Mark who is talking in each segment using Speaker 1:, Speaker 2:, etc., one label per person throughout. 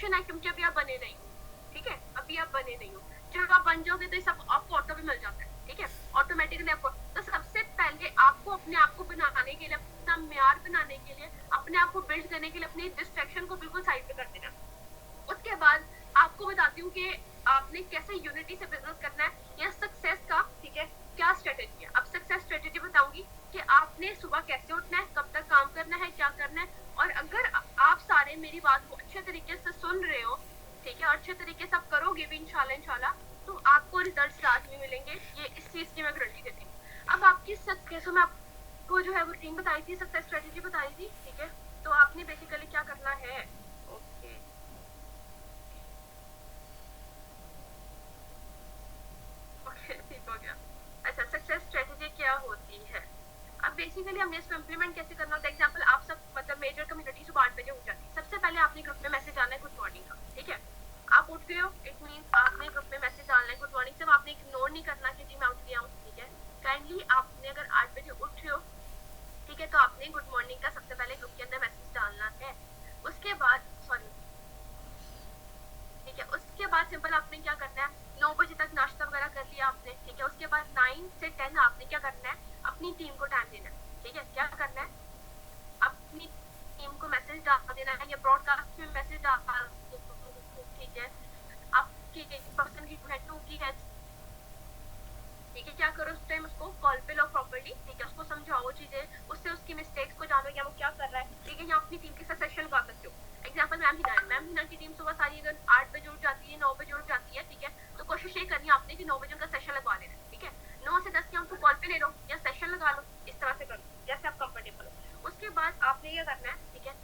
Speaker 1: Question है क्योंकि अभी आप बने नहीं, ठीक है, अभी आप बने नहीं हो। जब आप बन जाओगे तो सब आपको ऑटो भी मिल जाता है, ठीक है, ऑटोमेटिकली आपको। तो सबसे पहले आपको अपने आप को बनाने के लिए, अपना म्यार बनाने के लिए, अपने आप को बिल्ड करने के लिए अपनी डिस्ट्रैक्शन को बिल्कुल साइड पे कर देना। उसके बाद आपको बताती हूँ कि आपने कैसे यूनिटी से बिजनेस करना है या सक्सेस का, ठीक है, क्या स्ट्रेटेजी है। अब सक्सेस स्ट्रेटेजी बताऊंगी कि आपने सुबह कैसे उठना है, कब तक काम करना है, क्या करना है। और अगर आप सारे मेरी बात को अच्छे तरीके से सुन रहे हो, ठीक है, और अच्छे तरीके से आप करोगे भी इंशाल्लाह, तो आपको रिजल्ट लाजमी मिलेंगे। ये इस चीज की मैं गारंटी देती हूँ। अब आपकी सक्सेस में आपको जो है वो टीम बताई थी, सक्सेस स्ट्रेटेजी बताई थी, ठीक है। तो आपने बेसिकली क्या करना है, ओके ठीक हो गया। अच्छा, सक्सेस स्ट्रेटेजी क्या होती है। अब बेसिकली हमने इसको इम्प्लीमेंट कैसे करना होता है। एग्जांपल, आप सब मतलब मेजर कम्युनिटी सुबह 8 बजे उठ जाती है। सबसे पहले आपने ग्रुप में मैसेज डालना है गुड मॉर्निंग का, ठीक है। आप उठ गए हो, इट मींस आपने ग्रुप में मैसेज डालना है गुड मॉर्निंग। सब आपने इग्नोर नहीं करना कि जी मैं उठ गया हूँ, ठीक है। काइंडली आपने अगर 8 बजे उठ रहे हो, ठीक है, तो आपने गुड मॉर्निंग का सबसे पहले ग्रुप के अंदर मैसेज डालना है। उसके बाद सॉरी, ठीक है, उसके बाद सिंपल आपने क्या करना है, 9 बजे तक नाश्ता वगैरह कर लिया आपने, ठीक है। उसके बाद 9 से 10 आपने क्या करना है, अपनी टीम को टाइम देना है, ठीक है। क्या करना है, अपनी टीम को मैसेज डाल देना है या ब्रॉडकास्ट में मैसेज डाल, ठीक है। आपकी पर्सन की है 2 की है, ठीक है। क्या करो उस टाइम, उसको कॉल पे लो प्रॉपर्ली, ठीक है, उसको समझाओ चीजें, उससे उसकी मिस्टेक्स को जानो या वो क्या कर रहा है, ठीक है। या अपनी टीम के साथ सेशन लगा सकते हो। एग्जाम्पल मैम हिना है, मैम हिना की टीम सुबह सारी अगर 8 बजे उठ जाती है, 9 बजे उठ जाती है, ठीक है। तो कोशिश ये करनी है आपने कि 9 बजे उनका सेशन लगवा लेना, ठीक है। 9 से 10 के उनको कॉल पे ले लो या सेशन लगा लो, इस तरह से करो जैसे आप कंफर्टेबल हो। उसके बाद आपने ये करना है, ठीक है,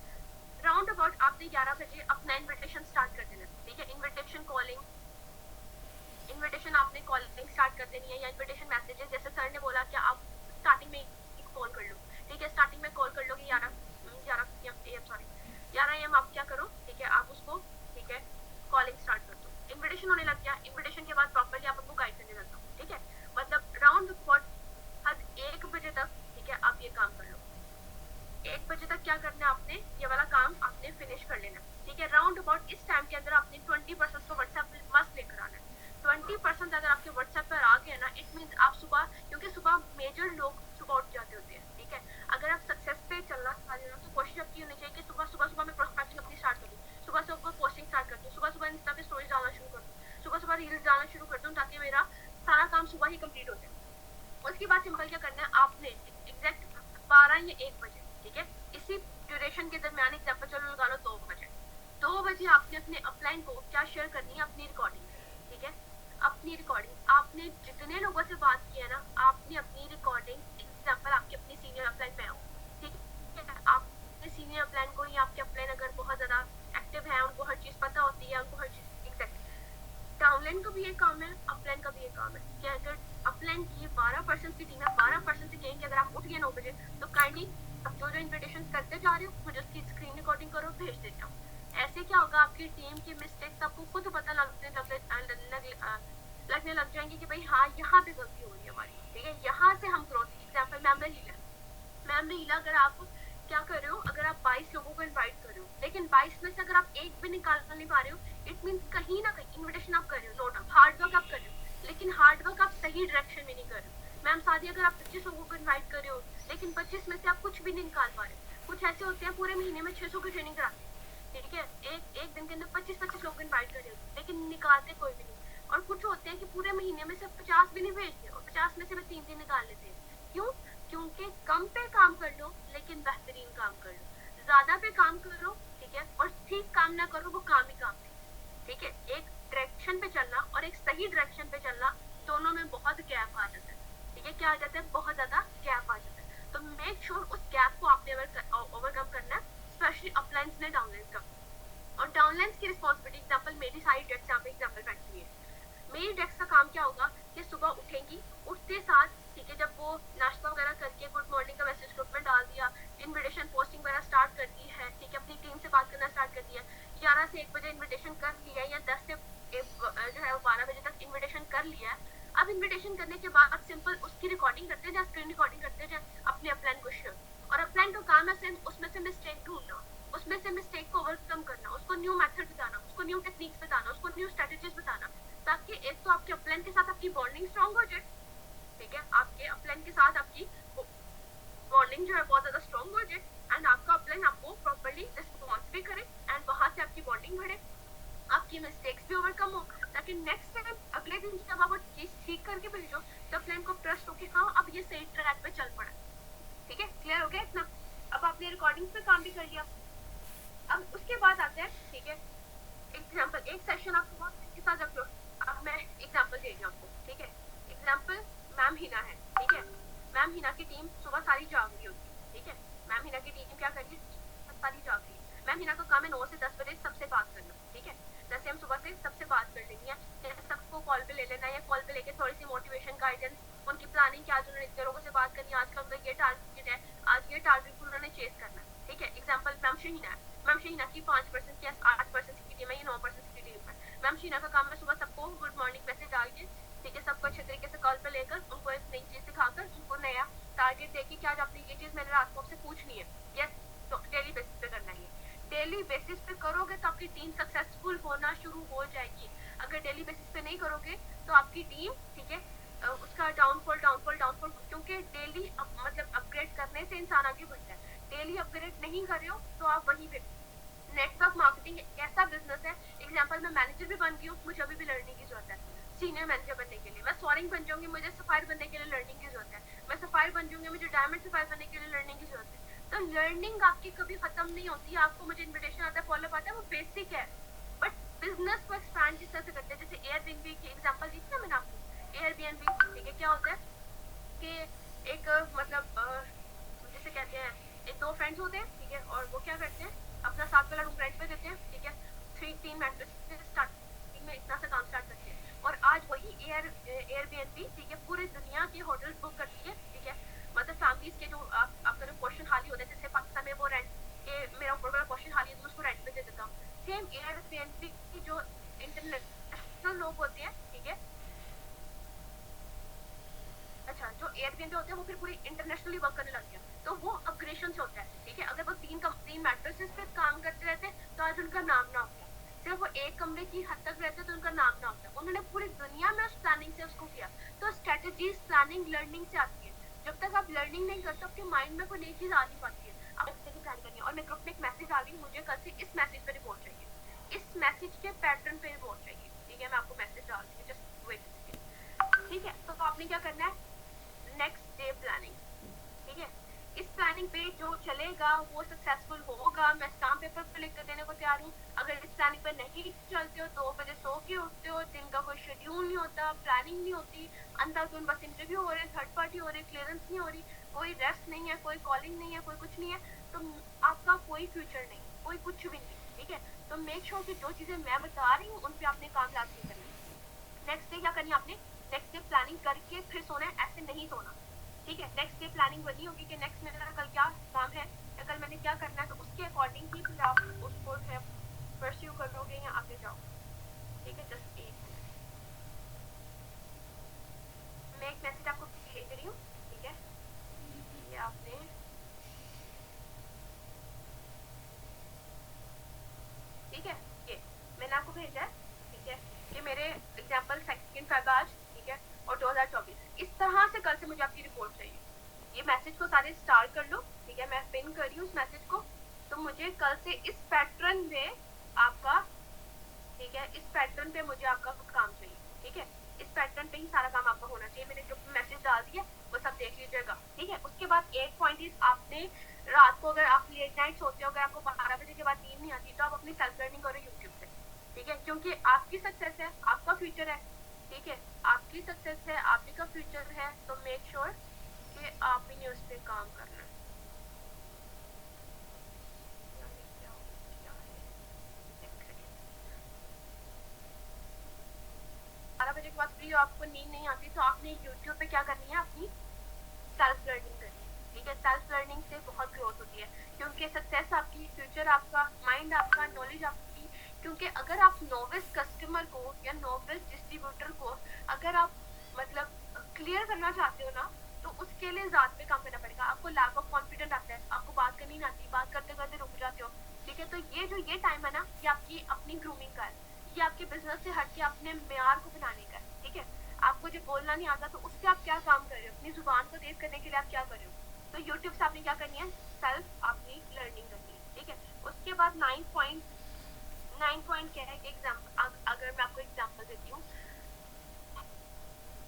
Speaker 1: राउंड अबाउट आपने 11 बजे अपना इन्विटेशन स्टार्ट कर देना, ठीक है। इन्विटेशन कॉलिंग, इन्विटेशन आपने कॉलिंग स्टार्ट कर देनी है या इन्विटेशन मैसेजेस, जैसे सर ने बोला कि आप स्टार्टिंग में कॉल कर लो, ठीक है। स्टार्टिंग में कॉल कर लो कि 11 AM आप क्या करो, ठीक है, आप उसको, ठीक है, कॉलिंग स्टार्ट कर दो। इन्विटेशन होने लग गया, इन्विटेशन के बाद प्रॉपर्ली आप उनको गाइड करने लग जाओ, ठीक है। मतलब राउंड अबाउट हर 1 बजे तक, ठीक है, आप ये काम कर लो। 1 बजे तक क्या करना है आपने, ये वाला काम आपने फिनिश कर लेना, ठीक है। राउंड अबाउट इस टाइम के अंदर आपने 20% को व्हाट्सएप मस्ट लेकर आना है। 20% अगर आपके व्हाट्सएप पर आ गया ना, इट मींस आप सुबह, क्योंकि सुबह मेजर लोग सुबह उठ जाते होते हैं, ठीक है। अगर आप सक्सेस पे चलना चाह रहे हो तो कोशिश आपकी होनी चाहिए कि सुबह मैं प्रोस्पेक्टिंग अपनी स्टार्ट कर दूँ, सुबह पोस्टिंग स्टार्ट कर दूँ, सुबह इंस्टा पे स्टोरीज डालना शुरू कर दूँ, सुबह रील्स डालना शुरू कर दूँ, ताकि मेरा सारा काम सुबह ही कंप्लीट हो जाए। उसके बाद सिंपल क्या करना है, आपने एग्जैक्ट 12 या 1 बजे, ठीक है, इसी ड्यूरेशन के दरमियान एग्जाम्पल चलो लगा लो 2 बजे आपने अपने अपलाइन को क्या शेयर करनी है, अपनी रिकॉर्डिंग, ठीक है। अपनी रिकॉर्डिंग आपने जितने लोगों से बात किया ना, आपने अपनी रिकॉर्डिंग, एग्जाम्पल आपके अपनी सीनियर अपलाइन पे हो, ठीक है, आपने सीनियर अपलाइन को या आपके अपलाइन अगर बहुत ज्यादा एक्टिव है, उनको हर चीज पता होती है, उनको हर चीज एग्जैक्ट, डाउनलाइन का भी ये काम है, अपलाइन का भी ये काम है कि अगर अपलाइन की 12% की टीम है, 12% से कहेंगे अगर आप उठ गए 9 बजे, तो काइंडली अब जो इन्विटेशन करते जा रहे हो मुझे उसकी स्क्रीन रिकॉर्डिंग करो, भेज देता हूँ। ऐसे क्या होगा, आपकी टीम की मिस्टेक्स आपको खुद पता लगने लग जाएंगे कि भाई हाँ यहाँ पे गलती हो रही है हमारी, ठीक है। यहाँ से हम ग्रोथ, एग्जाम्पल मैम रहीला, अगर आप क्या कर रहे हो, अगर आप 22 लोगों को इनवाइट कर रहे हो, लेकिन 22 में से अगर आप एक भी निकाल नहीं पा रहे हो, इट मींस कहीं ना कहीं इन्विटेशन आप कर रहे हो, नो डाउट हार्ड वर्क आप कर रहे हो, लेकिन हार्ड वर्क आप सही डायरेक्शन में नहीं कर रहे हो। मैम सादी, अगर आप 25 लोगों को इन्वाइट कर रहे हो, लेकिन 25 में से आप कुछ भी नहीं निकाल पा रहे हो। कुछ ऐसे होते हैं पूरे महीने में 600 की ट्रेनिंग कराते हैं, ठीक है, एक दिन के अंदर 25 लोग इन्वाइट कर रहे हो, लेकिन निकालते कोई भी नहीं। और कुछ होते हैं कि पूरे महीने में से 50 भी नहीं भेजते और 50 में से भी 3 निकाल लेते हैं। क्यों? क्योंकि कम पे काम कर लो लेकिन बेहतरीन काम कर लो, ज्यादा पे काम करो, ठीक है, और ठीक काम ना करो, वो काम ही काम नहीं, ठीक है। एक डायरेक्शन पे चलना और एक सही डायरेक्शन पे चलना, दोनों में बहुत गैप आ जाता है, ठीक है। क्या आ जाता है, बहुत ज्यादा गैप आ जाता है। तो मेक श्योर उस गैप को आपने ओवरकम करना है, स्पेशली अपलाइंस ने डाउनलाइंस का। और डाउनलाइंस की रिस्पॉन्सिबिलिटी, एग्जाम्पल मेरी सारी डेस्क यहाँ पे एग्जाम्पल बैठी हुई है, मेरी डेस्क का काम क्या होगा कि सुबह उठेंगी, उठते साथ, ठीक है, जब वो नाश्ता वगैरह करके गुड मॉर्निंग का मैसेज ग्रुप में डाल दिया, इन्विटेशन पोस्टिंग वगैरह स्टार्ट कर दी है, ठीक है, अपनी टीम से बात करना स्टार्ट कर दिया, 11 से 1 बजे इन्विटेशन कर लिया या 10 से जो है 12 बजे तक इन्विटेशन कर लिया। अब इन्विटेशन करने के बाद सिंपल उसकी रिकॉर्डिंग करते जाए, स्क्रीन रिकॉर्डिंग करते जाए, अपने अपलाइन को शेयर। और अपलाइन का काम है सिर्फ उसमें से मिस्टेक ढूंढना, उसमें से मिस्टेक को ओवरकम करना, उसको न्यू मेथड बताना, उसको अपलाइन के साथ आपकी बॉन्डिंग जो है बहुत ज्यादा स्ट्रॉन्ग हो जाए एंड आपका अपलाइन आपको प्रॉपर्ली रिस्पॉन्स भी करे एंड वहां से आपकी बॉन्डिंग बढ़े, आपकी मिस्टेक्स भी ओवरकम हो, ताकि नेक्स्ट टाइम अगले दिन जब आप चीज ठीक करके भेजो तो अपलाइन को ट्रस्ट हो कि हाँ अब ये सही ट्रैक पे चल पड़ा। ठीक है, क्लियर हो गया इतना? अब आपने रिकॉर्डिंग्स पे काम भी कर लिया। अब उसके बाद आते हैं, ठीक है, एग्जाम्पल, एक सेशन आपको बहुत के साथ रख लो। अब मैं एग्जाम्पल दे रही हूँ आपको, ठीक है। एग्जाम्पल मैम हिना है, ठीक है। मैम हिना की टीम सुबह सारी जाग रही होती है, ठीक है। मैम हिना की टीम क्या करिए, सारी जाग रही है। मैम हिना का काम है 9 से 10 बजे सबसे बात करना, ठीक है। जैसे हम सुबह से सबसे बात कर लेंगे, सबको कॉल पे ले लेना है, या कॉल पे लेके थोड़ी सी मोटिवेशन, गाइडेंस, उनकी प्लानिंग क्या, उन्होंने इतने लोगों से बात करनी है, आज का उनका ये टारगेट है, आज ये टारगेट उन्होंने चेस करना है, ठीक है। एग्जाम्पल मैम शहीना है, मैम शहीना की 5% या 8% की टीम है, ये 9% की टीम है। मैम शहीना का काम है सुबह सबको गुड मॉर्निंग मैसेज डाल के, ठीक है, सबको अच्छे तरीके से कॉल पे लेकर उनको एक नई चीज सिखाकर उनको नया टारगेट देके कि आज आपने ये चीज मैंने रात को आपसे पूछनी है, यस, तो डेली बेसिस पे करना है। डेली बेसिस पे करोगे तो आपकी टीम सक्सेसफुल होना शुरू हो जाएगी। अगर डेली बेसिस पे नहीं करोगे तो आपकी टीम, ठीक है, उसका डाउनफॉल डाउनफॉल डाउनफॉल, क्योंकि डेली मतलब अपग्रेड करने से इंसान आगे बढ़ता है। डेली अपग्रेड नहीं कर रहे हो तो आप वहीं पे। नेटवर्क मार्केटिंग एक ऐसा बिजनेस है, एग्जाम्पल मैं मैनेजर भी बन गई हूँ, मुझे अभी भी लर्निंग की जरूरत है। सीनियर मैनेजर बनने के लिए मैं सोरिंग बन जाऊंगी, मुझे सफायर बनने के लिए लर्निंग की जरूरत है। मैं सफायर बन जाऊंगी, मुझे डायमंड सफायर बनने के लिए लर्निंग की जरूरत है। तो लर्निंग आपकी कभी खत्म नहीं होती। आपको मुझे इन्विटेशन आता है, फॉलोअप आता है, वो बेसिक है, बट बिजनेस को एक्सपैंड जिस तरह से करते हैं, जैसे एयरबीएनबी की एग्जांपल दी थी ना मैंने आपको, एयरबीएनबी, ठीक है, क्या होता है कि एक मतलब जैसे कहते हैं एक दो फ्रेंड्स होते हैं, ठीक है, और वो क्या करते हैं अपना 7 वाला रूम रेंट पे देते हैं, ठीक है, 3 मैट्रेस स्टार्टिंग में इतना सा काम स्टार्ट करते हैं, और आज वही एयरबीएनबी, ठीक है, पूरी दुनिया के होटल्स बुक करती है, ठीक है। मतलब फैमिलीज के जो आपका जो पोर्शन खाली होता है, जैसे पाकिस्तान में वो रेंट के मेरा ऊपर वाला पोर्शन खाली है तो मैं उसको रेंट पे दे देता हूँ। सेम एयरबीएनबी की जो इंटरनेशनल लोग होते हैं, ठीक है, अच्छा, जो एयरबीएनबी होते हैं वो फिर पूरी इंटरनेशनली वर्क करने लग गया, तो वो अपग्रेशन से होता है, ठीक है। अगर वो 3 मैट्रेसेस पे काम करते रहते तो आज उनका नाम ना होता, सिर्फ वो एक कमरे की हद तक रहते तो उनका नाम ना होता। उन्होंने पूरी दुनिया में उस प्लानिंग से उसको किया। तो स्ट्रेटेजीज प्लानिंग लर्निंग से आती है। जब तक आप लर्निंग नहीं करते आपके माइंड में कोई नई चीज आ नहीं पाती है। आप अच्छे से प्लान करनी है, और मैं ग्रुप में एक मैसेज आ रही हूँ, मुझे कल से इस मैसेज पे रिपोर्ट चाहिए, इस मैसेज के पैटर्न पे रिपोर्ट चाहिए, ठीक है। मैं आपको मैसेज डाल रही हूँ, जस्ट वेट, ठीक है। तो आपने क्या करना है, नेक्स्ट डे प्लानिंग, ठीक है। इस प्लानिंग पे जो चलेगा वो सक्सेसफुल होगा। मैं स्टाम्प पेपर पे लिख कर देने को तैयार हूँ। अगर इस प्लानिंग पे नहीं चलते हो, 2 बजे सो के उठते हो, दिन का कोई शेड्यूल नहीं होता, प्लानिंग नहीं होती, अंधाधुन बस इंटरव्यू हो रहे, थर्ड पार्टी हो रही, क्लियरेंस नहीं हो रही, कोई रेस्ट नहीं है, कोई कॉलिंग नहीं है, कोई कुछ नहीं है, तो आपका कोई फ्यूचर नहीं, कोई कुछ भी नहीं, ठीक है। तो मेक श्योर कि जो चीजें मैं बता रही हूँ उन पे आपने काम लाजमी करना है। नेक्स्ट डे क्या करनी है आपने, नेक्स्ट डे प्लानिंग करके फिर सोना है, ऐसे नहीं सोना, ठीक है। नेक्स्ट डे प्लानिंग बनी होगी कि नेक्स्ट मेरा कल क्या काम है या कल मैंने क्या करना है, तो उसके अकॉर्डिंग ही फिर आप उसको है परस्यू करोगे या आगे जाओ, ठीक है। जस्ट एक मिनट, मैं एक मैसेज आपको भेज रही हूँ, ठीक है, ये आपने ठीक है, ये मैंने आपको भेजा है, ठीक है। ये मेरे एग्जाम्पल 2 फेब आज, ठीक है, और 2024 इस तरह से कल से मुझे आपकी रिपोर्ट चाहिए। ये मैसेज को सारे स्टार कर लो, ठीक है, मैं पिन कर रही हूँ उस मैसेज को। तो मुझे कल से इस पैटर्न में आपका, ठीक है, इस पैटर्न पे मुझे आपका काम चाहिए, ठीक है। इस पैटर्न पे ही सारा काम आपका होना चाहिए। मैंने जो मैसेज डाल दिया वो सब देख लीजिएगा, ठीक है। उसके बाद एक पॉइंट इज, आपने रात को अगर आप लेट नाइट सोते हो, अगर आपको 12 बजे के बाद नींद नहीं आती, तो आप अपनी सेल्फ लर्निंग करो यूट्यूब से, ठीक है, क्योंकि आपकी सक्सेस है, आपका फ्यूचर है, ठीक है, आपकी सक्सेस है, आप ही का फ्यूचर है। तो मेक श्योर कि आप ही ने उस पर काम करना है। 12 बजे के बाद फ्री हो, आपको नींद नहीं आती, तो आपने यूट्यूब पे क्या करनी है, अपनी सेल्फ लर्निंग करनी है, ठीक है। सेल्फ लर्निंग से बहुत ग्रोथ होती है, क्योंकि सक्सेस आपकी, फ्यूचर आपका, माइंड आपका, नॉलेज आपकी। क्योंकि अगर आप नोविस कस्टमर को या नोविस डिस्ट्रीब्यूटर को अगर आप मतलब क्लियर करना चाहते हो ना, तो उसके लिए रात पे काम करना पड़ेगा। आपको लैक ऑफ कॉन्फिडेंस आता है, आपको बात करनी नहीं आती, बात करते करते रुक जाते हो, ठीक है। तो ये टाइम है ना, ये आपकी अपनी ग्रूमिंग का है, ये आपके बिजनेस से हट के अपने मेयार को बनाने का है, ठीक है। आपको आपको जब बोलना नहीं आता तो उससे आप क्या काम कर रहे हो, अपनी जुबान को तेज करने के लिए आप क्या कर रहे हो? तो यूट्यूब से आपने क्या करनी है, सेल्फ अपनी लर्निंग करनी है, ठीक है। उसके बाद 9 पॉइंट क्या है, एग्जाम्पल अगर मैं आपको एग्जाम्पल देती हूँ,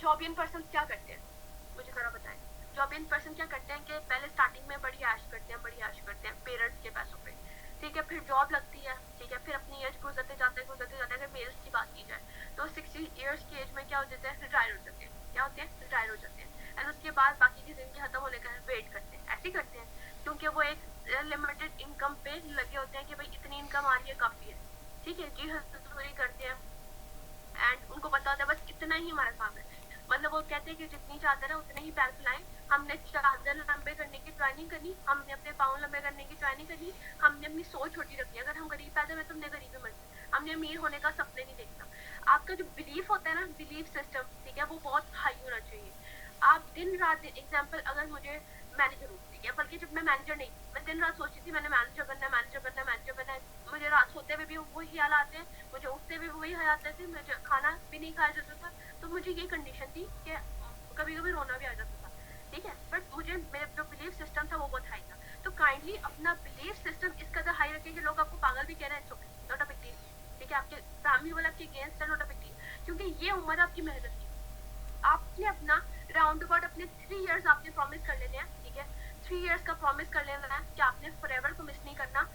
Speaker 1: जॉबियन पर्सन क्या करते हैं, मुझे जरा बताएं। जॉबियन पर्सन क्या करते हैं कि पहले स्टार्टिंग में बड़ी ऐश करते हैं पेरेंट्स के पैसों पे, ठीक है। फिर जॉब लगती है, ठीक है। फिर अपनी एज गुजरते जाते हैं। अगर मेल्स की बात की जाए तो 60 ईयर्स की एज में क्या हो जाते हैं, रिटायर हो जाते हैं। क्या होते हैं, रिटायर हो जाते हैं। एंड उसके बाद बाकी की जिंदगी खत्म होने का वेट करते हैं, ऐसे करते हैं, क्योंकि वो एक लिमिटेड इनकम पे लगे होते हैं कि भाई इतनी इनकम आ रही है, काफी है, ठीक है जी, मजदूरी करते हैं। एंड उनको पता होता है बस इतना ही हमारा काम है, मतलब वो कहते हैं कि जितनी चादर है उतने ही पैर फैलाएं, हमने चादर लंबे करने की ट्राई नहीं करनी, हमने अपने पाँव लंबे करने की ट्राई नहीं करनी, हमने अपनी सोच छोटी रखनी है। अगर हम गरीब पैदा हुए तो हमने गरीबी मरनी, हमने अमीर होने का सपने नहीं देखना। आपका जो बिलीफ होता है ना, बिलीफ सिस्टम, ठीक है, वो बहुत हाई होना चाहिए। आप दिन रात, एग्जाम्पल अगर मुझे मैनेजर हूँ, ठीक है, बल्कि जब मैं मैनेजर नहीं, मैं दिन रात सोचती थी मैंने मैनेजर बनना है, मैनेजर बनना है, मैनेजर बनना है। मुझे रात सोते हुए भी वही ख्याल आते हैं, मुझे उठते हुए वही ख्याल आते थे, मुझे खाना भी नहीं खाया जाता था। तो मुझे ये कंडीशन थी कि कभी कभी रोना भी आ जाता था, ठीक है। बट मुझे मेरा जो बिलीफ सिस्टम था वो बहुत हाई था। तो काइंडली अपना बिलीफ सिस्टम इस कदर हाई रखें कि लोग आपको पागल भी कह रहे हैं, नॉट अ बिग डील, ठीक है। आपके फैमिली वाला आपके अगेंस्ट है, नॉट अ बिग डील, क्योंकि ये उम्र आपकी मेहनत की। आपने अपना राउंड अबाउट अपने 3 इयर्स आपने प्रॉमिस कर लेने हैं, ठीक है। 3 इयर्स का प्रॉमिस कर लेना है कि आपने फॉरएवर को मिस नहीं करना।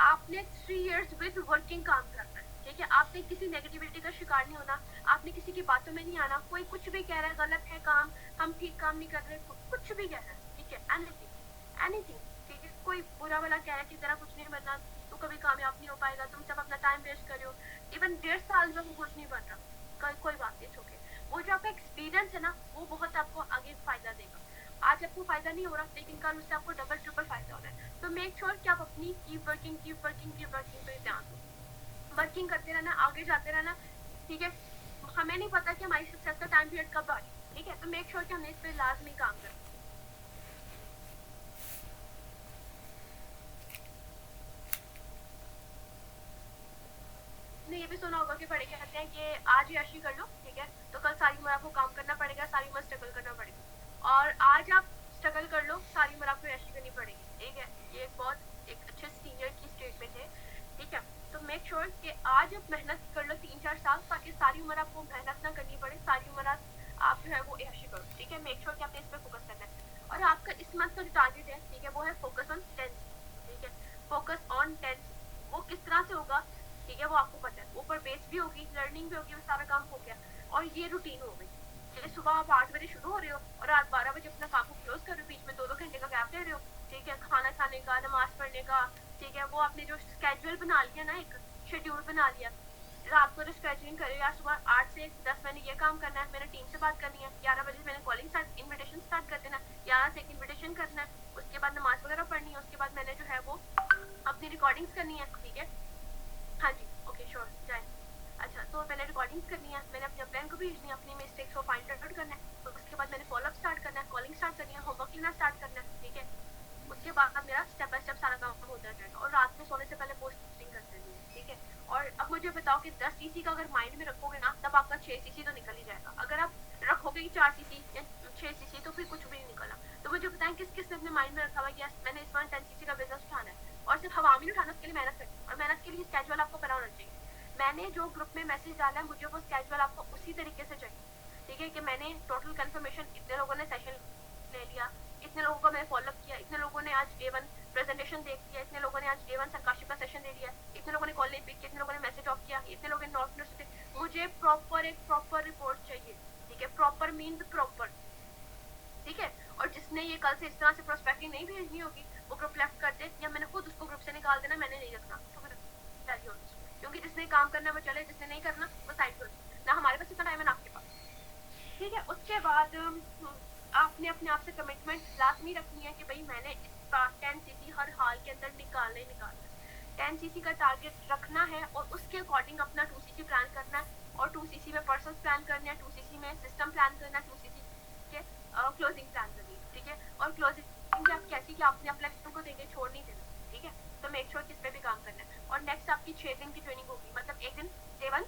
Speaker 1: आपने 3 इयर्स विद वर्किंग काम करना है, ठीक है। आपने किसी नेगेटिविटी का शिकार नहीं होना, आपने किसी की बातों में नहीं आना। कोई कुछ भी कह रहा है गलत है काम, हम ठीक काम नहीं कर रहे, कुछ भी कह रहा है, ठीक है, एनीथिंग, ठीक है। कोई बुरा वाला कह रहा है कि तेरा कुछ नहीं बनना, तू कभी कामयाब नहीं हो पाएगा, तुम सब अपना टाइम वेस्ट कर रहे हो, इवन 1.5 साल में वो कुछ नहीं बन रहा, कोई बात नहीं, ओके। वो जो आपका एक्सपीरियंस है ना, वो बहुत आपको आगे फायदा देगा। आज आपको फायदा नहीं हो रहा, लेकिन कल उससे आपको डबल ट्रिपल फायदा हो रहा है। तो मेक श्योर कि आप अपनी कीप वर्किंग पे ध्यान दो, वर्किंग करते रहना, आगे जाते रहना, ठीक है। हमें नहीं पता कि हमारी सक्सेस का टाइम पीरियड कब आए, ठीक है। तो मेक श्योर कि हमने इस पे लाजमी काम करें। ने ये भी सुना होगा कि बड़े कहते हैं कि आज ही ऐशी कर लो, ठीक है, तो कल सारी उम्र आपको काम करना पड़ेगा, सारी उम्र स्ट्रगल करना पड़ेगा। और आज आप स्ट्रगल कर लो, सारी उम्र आपको ऐशी करनी पड़ेगी, ठीक है। ये बहुत एक अच्छे सीनियर की स्टेटमेंट है, ठीक है। तो मेक श्योर कि आज आप मेहनत कर लो 3-4 साल, ताकि सारी उम्र आपको मेहनत ना करनी पड़े, सारी उम्र आप जो है वो ऐशी करो, ठीक है। मेक श्योर कि आपने इस पर फोकस करना है। और आपका इस मंथ का जो टारगेट है, ठीक है, वो है फोकस ऑन 10, ठीक है, फोकस ऑन 10। वो किस तरह से होगा, ठीक है, वो आपको पता है। ऊपर बेस भी होगी, लर्निंग भी होगी, वो सारा काम हो गया। और ये रूटीन हो गई कि सुबह आप 8 बजे शुरू हो रहे हो और रात 12 बजे अपना काम को क्लोज कर रहे हो, बीच में 2-2 घंटे का गैप ले रहे हो, ठीक है, खाना खाने का, नमाज पढ़ने का, ठीक है। वो आपने जो स्केड्यूल बना लिया ना, एक शेड्यूल बना लिया, रात को जो स्केड्यूलिंग करे, यार सुबह 8 से 10 मैंने ये काम करना है, मैंने टीम से बात करनी है, 11 बजे मैंने कॉलिंग स्टार्ट, इन्विटेशन स्टार्ट कर देना, 11 से एक इन्विटेशन करना है, उसके बाद नमाज वगैरह पढ़नी है, उसके बाद मैंने जो है वो अपनी रिकॉर्डिंग्स करनी है, ठीक है। हाँ जी, ओके, श्योर, जाए। अच्छा, तो मैंने रिकॉर्डिंग्स करनी है, मैंने अपने अपलाइन को भेजनी है, अपनी मिस्टेक्स को फाइंड आउट करना है, तो उसके बाद मैंने फॉलोअप स्टार्ट करना है, कॉलिंग स्टार्ट करनी है, होमवर्क लेना स्टार्ट करना है, ठीक है। उसके बाद मेरा स्टेप बाय स्टेप सारा काम होता जाएगा। और रात में सोने से पहले पोस्टिंग कर देनी है, ठीक है। और अब मुझे बताओ कि 10 सीसी का अगर माइंड में रखोगे ना, तब आपका 6 सीसी तो निकल ही जाएगा। अगर आप रखोगे कि 4 सीसी या 6 सीसी, तो फिर कुछ भी नहीं निकला। तो मुझे बताएं किस किस ने अपने माइंड में रखा हुआ कि मैंने इस बार 10 सीसी का बिजनेस उठाना है, और सिर्फ हवा में नहीं उठाना, उसके लिए मेहनत करनी, और मेहनत के लिए स्केड्यूल आपको पता होना चाहिए। मैंने जो ग्रुप में मैसेज डाला है, मुझे वो स्केड्यूल आपको उसी तरीके से चाहिए, ठीक है, कि मैंने टोटल कंफर्मेशन, इतने लोगों ने सेशन ले लिया, इतने लोगों का मैंने फॉलोअप किया, इतने लोगों ने आज A1 प्रेजेंटेशन देख लिया, इतने लोगों ने आज A1 सरकाशिप का सेशन ले लिया, इतने लोगों ने कॉल नहीं पिक किया, इतने लोगों ने मैसेज ऑफ किया, इतने लोगों ने नॉट नोटिस। मुझे प्रॉपर एक प्रॉपर रिपोर्ट चाहिए, ठीक है। प्रॉपर मीन प्रॉपर, ठीक है। और जिसने ये कल से इस तरह से प्रोस्पेक्टिंग नहीं भेजनी होगी, वो ग्रुप लेफ्ट कर दे, या मैंने खुद उसको ग्रुप से निकाल देना, मैंने नहीं रखना, तो फिर क्योंकि जिसने काम करना वो चले, जिसने नहीं करना वो साइड पर। ना हमारे पास इतना टाइम है ना आपके पास, ठीक है। उसके बाद आपने अपने आप से कमिटमेंट लाजमी रखनी है कि भाई मैंने इस बार 10 सीसी हर हाल के अंदर निकालना ही निकालना है। 10 सीसी का टारगेट रखना है और उसके अकॉर्डिंग अपना 2 सीसी प्लान करना है, और 2 सीसी में पर्सनल प्लान करना है, 2 सीसी में सिस्टम प्लान करना है, 2 सीसी के क्लोजिंग प्लान करनी है, ठीक है। और क्लोजिंग आप कैसी कि आपने अपने को देंगे, छोड़ नहीं देना, ठीक है। तो मेक श्योर किस पे भी काम करना है। और नेक्स्ट आपकी 6 दिन की ट्रेनिंग होगी, मतलब एक दिन Day 1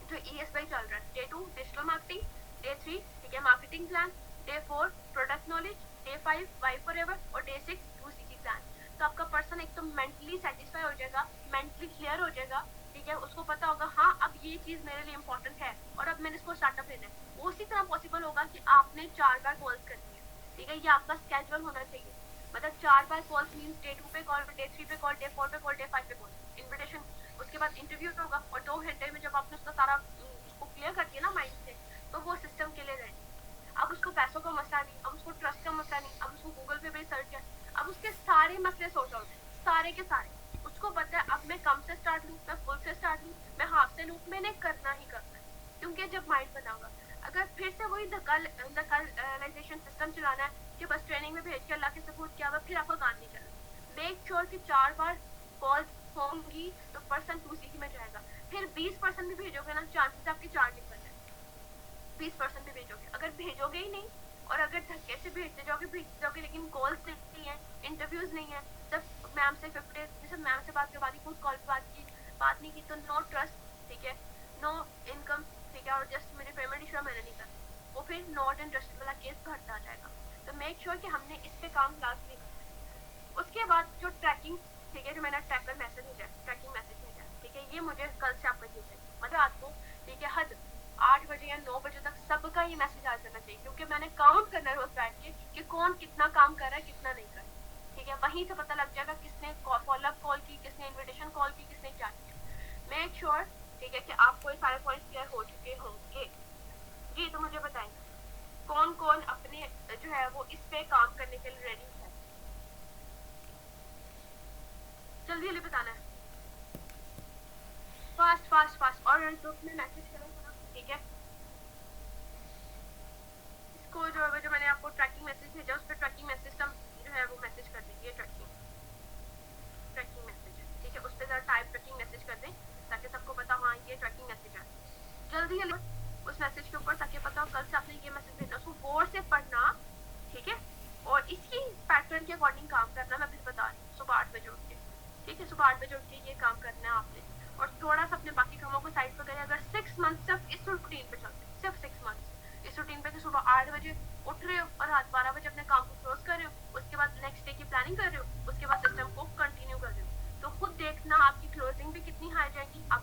Speaker 1: जो ESY चल रहा है, Day 2 डिजिटल मार्केटिंग, डे 3 ठीक है marketing plan, day 4 product knowledge, day 5 Y forever और डे 6 यूसीसी प्लान। तो आपका पर्सन एक तो मेंटली सेटिस्फाई हो जाएगा, मेंटली क्लियर हो जाएगा, ठीक है, उसको पता होगा हाँ अब ये चीज मेरे लिए इंपॉर्टेंट है और अब मैंने इसको स्टार्टअप लेना है। उसी तरह पॉसिबल होगा कि आपने 4 बार कॉल्स करनी है, ठीक है, ये आपका स्केड्यूल होना चाहिए। मतलब 4 बार कॉल्स मीन्स डे 2 पे कॉल, डे 3 पे कॉल, डे 4 पे कॉल, डे 5 पे कॉल, इन्विटेशन, उसके बाद इंटरव्यू होगा और 2 घंटे में जब आपने उसका सारा उसको क्लियर कर दिया ना माइंड से, तो वो सिस्टम के लिए रेडी। अब उसको पैसों का मसला नहीं, अब उसको ट्रस्ट का मसला नहीं, अब उसको गूगल पे भी सर्च है, अब उसके सारे मसले सॉर्ट आउट है, सारे के सारे। उसको पता है अब मैं कम से स्टार्ट लूँ, मैं फुल से स्टार्ट लूँ, मैं हाफ से लूँ, मैंने करना ही करना है। क्योंकि जब माइंड बना होगा, अगर फिर से वही धक्कालाइजेशन सिस्टम चलाना है कि बस ट्रेनिंग में भेज के अल्लाह के सपोर्ट किया हुआ, फिर आपका काम नहीं चला। मेक श्योर कि 4 बार कॉल्स होंगी तो पर्सन 2 में जाएगा। फिर 20% भी भेजोगे ना, चांसेस आपके 4 निकल जाए। 20% भी भेजोगे, अगर भेजोगे ही नहीं और अगर धक्के से भेजते जाओगे लेकिन कॉल्स नहीं है, इंटरव्यूज नहीं है, जब मैम से 50 डेज जैसे मैम से बात करवा दी, खुद कॉल पे बात नहीं की, तो नो ट्रस्ट, ठीक है, नो इनकम, ठीक है, और जस्ट मेरे पेमेंट इशू मैंने नहीं करना, वो फिर नॉट इंटरेस्टेड वाला केस घटता जाएगा। तो मेक श्योर कि हमने इस पे काम लाजमी करना। उसके बाद जो ट्रैकिंग, ठीक है, जो मैंने ट्रैकर मैसेज भेजा, ट्रैकिंग मैसेज भेजा, ठीक है, ये मुझे कल से आपका चाहिए, मतलब रात को, ठीक है, हद 8 बजे या 9 बजे तक सबका ये मैसेज आ जाना चाहिए, क्योंकि मैंने काउंट करना है रोज बैठ के कि कौन कितना काम कर रहा है, कितना नहीं कर रहा है, ठीक है, वहीं से पता लग जाएगा किसने फॉलोअप कॉल की, किसने इन्विटेशन कॉल की, किसने क्या किया। मेक श्योर, ठीक है, कि आपको ये सारे पॉइंट्स क्लियर हो चुके होंगे। जी, तो मुझे बताएं कौन कौन अपने जो है वो इस पे काम करने के लिए रेडी है, जल्दी जल्दी बताना है, फास्ट फास्ट फास्ट। और ग्रुप में मैसेज करो, ठीक है, इसको जो मैंने आपको ट्रैकिंग मैसेज भेजा उस पर ट्रैकिंग मैसेज का जो है वो मैसेज कर दीजिए, ट्रैकिंग मैसेज, ठीक है, उस पर जरा टाइप ट्रैकिंग मैसेज कर दें ताकि सबको पता हाँ ये ट्रैकिंग मैसेज है। जल्दी जल्दी उस मैसेज के ऊपर ताकि पता हो कल से आपने ये मैसेज भेजना, उसको गौर से पढ़ना, ठीक है, और इसी पैटर्न के अकॉर्डिंग काम करना। मैं फिर बता रही हूँ, सुबह 8 बजे उठ के, ठीक है, सुबह 8 बजे उठ के ये काम करना है आपने, और थोड़ा सा अपने बाकी कामों को साइड पर करें। अगर 6 मंथ सिर्फ इस रूटीन पे चलते, सिर्फ 6 मंथ इस रूटीन पे कि सुबह 8 बजे उठ रहे हो और रात 12 बजे अपने काम को क्लोज कर रहे हो, उसके बाद नेक्स्ट डे की प्लानिंग कर रहे हो, उसके बाद सिस्टम को कंटिन्यू कर रहे हो, तो खुद देखना आपकी क्लोजिंग भी कितनी हाई जाएगी, आप